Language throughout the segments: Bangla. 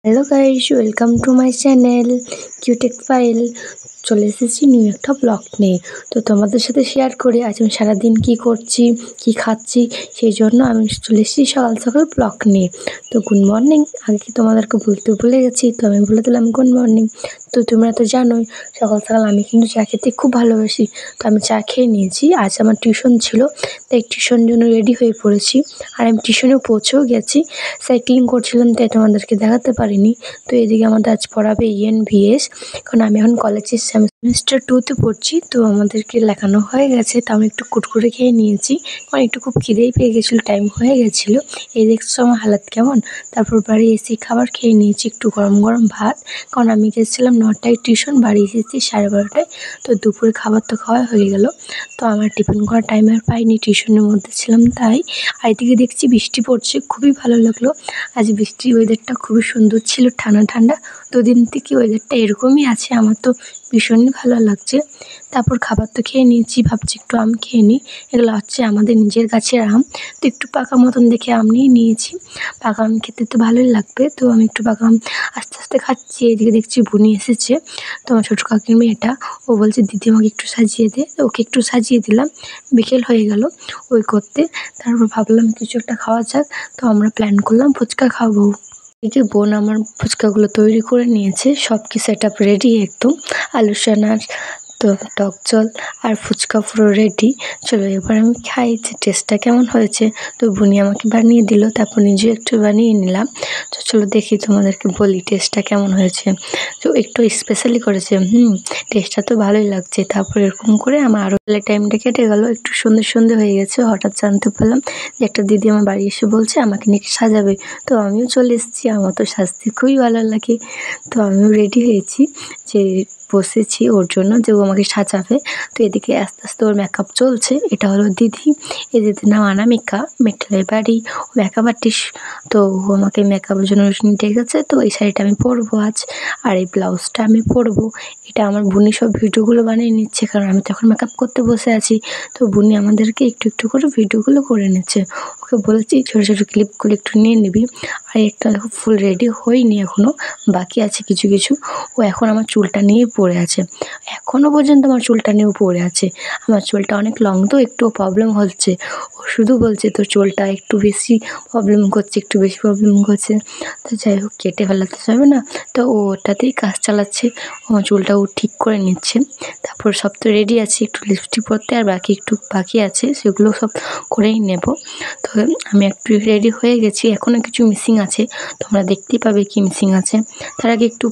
Hello guys, welcome to my channel Qtech file. চলে এসেছি নিউ একটা ব্লগ নিয়ে। তো তোমাদের সাথে শেয়ার করি আজ আমি সারাদিন কী করছি, কি খাচ্ছি। সেই জন্য আমি চলে এসেছি সকাল সকাল ব্লগ নিয়ে। তো গুড মর্নিং, আগে কি তোমাদেরকে বলতে ভুলে গেছি, তো আমি বলে দিলাম গুড মর্নিং। তো তোমরা তো জানোই সকাল সকাল আমি কিন্তু চা খেতে খুব ভালোবাসি। তো আমি চা খেয়ে নিয়েছি। আজ আমার টিউশন ছিল, তাই টিউশন জন্য রেডি হয়ে পড়েছি। আর আমি টিউশনেও পৌঁছেও গেছি। সাইক্লিং করছিলাম তাই তোমাদেরকে দেখাতে পারিনি। তো এদিকে আমাদের আজ পড়াবে ENVS, কারণ আমি এখন কলেজের সেমিস্টার 2তে পড়ছি। তো আমাদেরকে লেখানো হয়ে গেছে, তো আমি একটু কুটকুরে খেয়ে নিয়েছি, কারণ একটু খুব খিদেই পেয়ে গেছিলো, টাইম হয়ে গেছিলো। এই দেখছো আমার হালাত কেমন। তারপর বাড়ি এসে খাবার খেয়ে নিয়েছি, একটু গরম গরম ভাত, কারণ আমি গেছিলাম 9টায় টিউশন, বাড়ি এসেছি 12:30টায়। তো দুপুরে খাবার তো খাওয়া হয়ে গেল। তো আমার টিফিন করার টাইম আর পাইনি, টিউশনের মধ্যে ছিলাম তাই। আর এদিকে দেখছি বৃষ্টি পড়ছে, খুবই ভালো লাগলো। আজ বৃষ্টির ওয়েদারটা খুবই সুন্দর ছিল, ঠান্ডা ঠান্ডা। দুদিন থেকে ওয়েদারটা এরকমই আছে, আমার তো ভীষণই ভালো লাগছে। তারপর খাবার তো খেয়ে নিয়েছি, ভাবছি একটু আম খেয়ে নিই। এগুলো হচ্ছে আমাদের নিজের গাছের আম, তো একটু পাকা মতন দেখে আম নিয়ে নিয়েছি। পাকা আম খেতে তো ভালোই লাগবে, তো আমি একটু পাকা আম আস্তে আস্তে খাচ্ছি। এদিকে দেখছি বুনি এসেছে, তো আমার ছোটো কাকির মেয়েটা, ও বলছে দিদি আমাকে একটু সাজিয়ে দে। তো ওকে একটু সাজিয়ে দিলাম। বিকেল হয়ে গেল ওই করতে। তারপর ভাবলাম কিছু একটা খাওয়া যাক, তো আমরা প্ল্যান করলাম ফুচকা খাবো। এই যে বোন আমার ফুচকাগুলো তৈরি করে নিয়েছে, সব কি সেট আপ রেডি একদম। আলু সোনার তো টক জল আর ফুচকা পুরো রেডি। চলো এবার আমি খাই যে টেস্টটা কেমন হয়েছে। তো বুনি আমাকে বানিয়ে দিল, তারপর নিজেও একটু বানিয়ে নিলাম। তো চলো দেখি তোমাদেরকে বলি টেস্টটা কেমন হয়েছে। তো একটু স্পেশালি করেছে, টেস্টটা তো ভালোই লাগছে। তারপর এরকম করে আমার আরও টাইমটা কেটে গেল, একটু সন্ধে সন্ধে হয়ে গেছে। হঠাৎ জানতে পারলাম যে একটা দিদি আমার বাড়ি এসে বলছে আমাকে নাকি সাজাবে। তো আমিও চলে এসেছি, আমার তো সাজতে খুবই ভালো লাগে। তো আমিও রেডি হয়েছি, যে বসেছি ওর জন্য যে ও আমাকে সাজাবে। তো এদিকে আস্তে আস্তে ওর মেকআপ চলছে। এটা হলো দিদি, এই দিদির নাম অনামিকা, মেট্রোলের বাড়ি, ও মেকআপ আর্টিস্ট। তো ও আমাকে মেকআপের জন্য ডেকেছে। তো এই শাড়িটা আমি পরবো আজ, আর এই ব্লাউজটা আমি পরবো। এটা আমার বুনি সব ভিডিওগুলো বানিয়ে নিচ্ছে, কারণ আমি তো এখন মেকআপ করতে বসে আছি। তো বুনি আমাদেরকে একটু একটু করে ভিডিওগুলো করে নিচ্ছে। ওকে বলেছি ছোটো ছোটো ক্লিপগুলো একটু নিয়ে নিবি। আর একটা ফুল রেডি হয়নি এখনও, বাকি আছে কিছু কিছু। ও এখন আমার চুলটা নিয়ে পড়ে আছে, এখনও পর্যন্ত আমার চুলটা নিয়েও পড়ে আছে। আমার চুলটা অনেক লং, তো একটু প্রবলেম হচ্ছে। ও শুধু বলছে তোর চুলটা একটু বেশি প্রবলেম করছে, একটু বেশি প্রবলেম করছে। তো যাই হোক, কেটে ফেলাতে যাবে না, তো ও ওটাতেই কাজ চালাচ্ছে। আমার চুলটা ও ঠিক করে নিচ্ছে। তারপর সব তো রেডি আছে, একটু লিপস্টিক পরতে আর একটু বাকি আছে, সেগুলো সব করেই নেব। তো আমি একটু রেডি হয়ে গেছি, এখনও কিছু মিসিং আছে, তোমরা দেখতেই পাবে কি মিসিং আছে। তার আগে একটু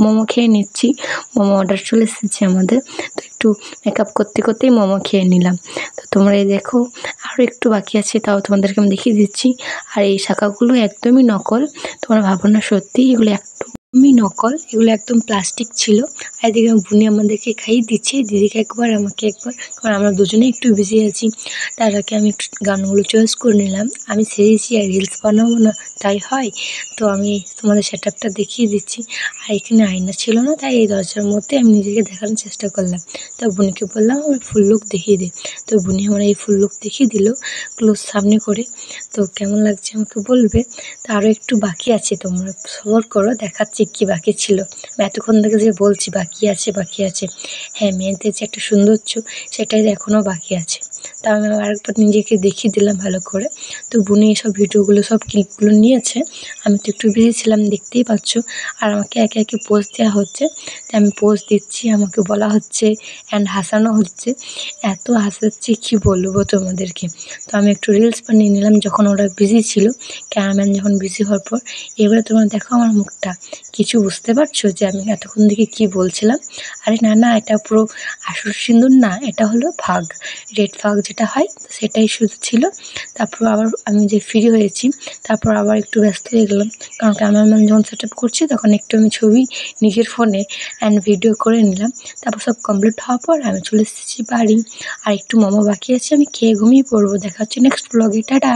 মোমো খেয়ে নিচ্ছি, মোমো অর্ডার চলে এসেছে আমাদের। তো একটু মেকআপ করতে করতেই মোমো খেয়ে নিলাম। তো তোমরা এই দেখো, আরও একটু বাকি আছে, তাও তোমাদেরকে আমি দেখিয়ে দিচ্ছি। আর এই শাখাগুলো একদমই নকল, তোমরা ভাবো না, সত্যি এগুলো একদমই নকল, এগুলো একদম প্লাস্টিক ছিল। আর এদিকে বুনি আমাদেরকে খাইয়ে দিচ্ছে, দিদিকে একবার আমাকে একবার, কারণ আমরা দুজনে একটু বিজি আছি। তার আগে আমি একটু গানগুলো চয়েস করে নিলাম। আমি সেরেছি আর রিলস বানাবো না, তাই হয়। তো আমি তোমাদের সেট আপটা দেখিয়ে দিচ্ছি। আর এখানে আয়না ছিল না, তাই এই দরজার মধ্যে আমি নিজেকে দেখানোর চেষ্টা করলাম। তো বুনিকে বললাম আমার ফুল লুক দেখিয়ে দে। তো বুনি আমার এই ফুল লুক দেখিয়ে দিল ক্লোজ সামনে করে। তো কেমন লাগছে আমাকে বলবে। তো আরও একটু বাকি আছে, তোমরা সবর করো, দেখাচ্ছি কী বাকি ছিল। আমি এতক্ষণ থেকে যে বলছি বাকি আছে বাকি আছে, হ্যাঁ, মেয়েদের যে একটা সৌন্দর্য, সেটাই এখনও বাকি আছে। তা আমি আরেকবার নিজেকে দেখিয়ে দিলাম ভালো করে। তো বুনি এসব ভিডিওগুলো সব ক্লিপগুলো নিয়েছে, আমি তো একটু বিজি ছিলাম, দেখতেই পাচ্ছ। আর আমাকে একে একে পোজ দেওয়া হচ্ছে, তো আমি পোজ দিচ্ছি, আমাকে বলা হচ্ছে অ্যান্ড হাসানো হচ্ছে। এত হাসাচ্ছি কী বলবো তোমাদেরকে। তো আমি একটু রিলস বানিয়ে নিলাম যখন ওরা বিজি ছিল, ক্যামেরাম্যান যখন বিজি হওয়ার পর। এবারে তোমরা দেখো আমার মুখটা, কিছু বুঝতে পারছো যে আমি এতক্ষণ থেকে কী বলছিলাম? আরে না না, এটা পুরো আসল সিঁদুর না, এটা হলো ফাগ, রেড ফাগ যেটা হয়, সেটাই শুধু ছিল। তারপর আবার আমি যে ফ্রি হয়েছি, তারপর আবার একটু ব্যস্ত হয়ে গেলাম, কারণ ক্যামেরাম্যান যখন সেট আপ করছি তখন একটু আমি ছবি নিজের ফোনে ভিডিও করে নিলাম। তারপর সব কমপ্লিট হওয়ার পর আমি চলে এসেছি বাড়ি। আর একটু মোমো বাকি আছে, আমি খেয়ে ঘুমিয়ে পড়বো। দেখা হচ্ছে নেক্সট ব্লগে, টাটা।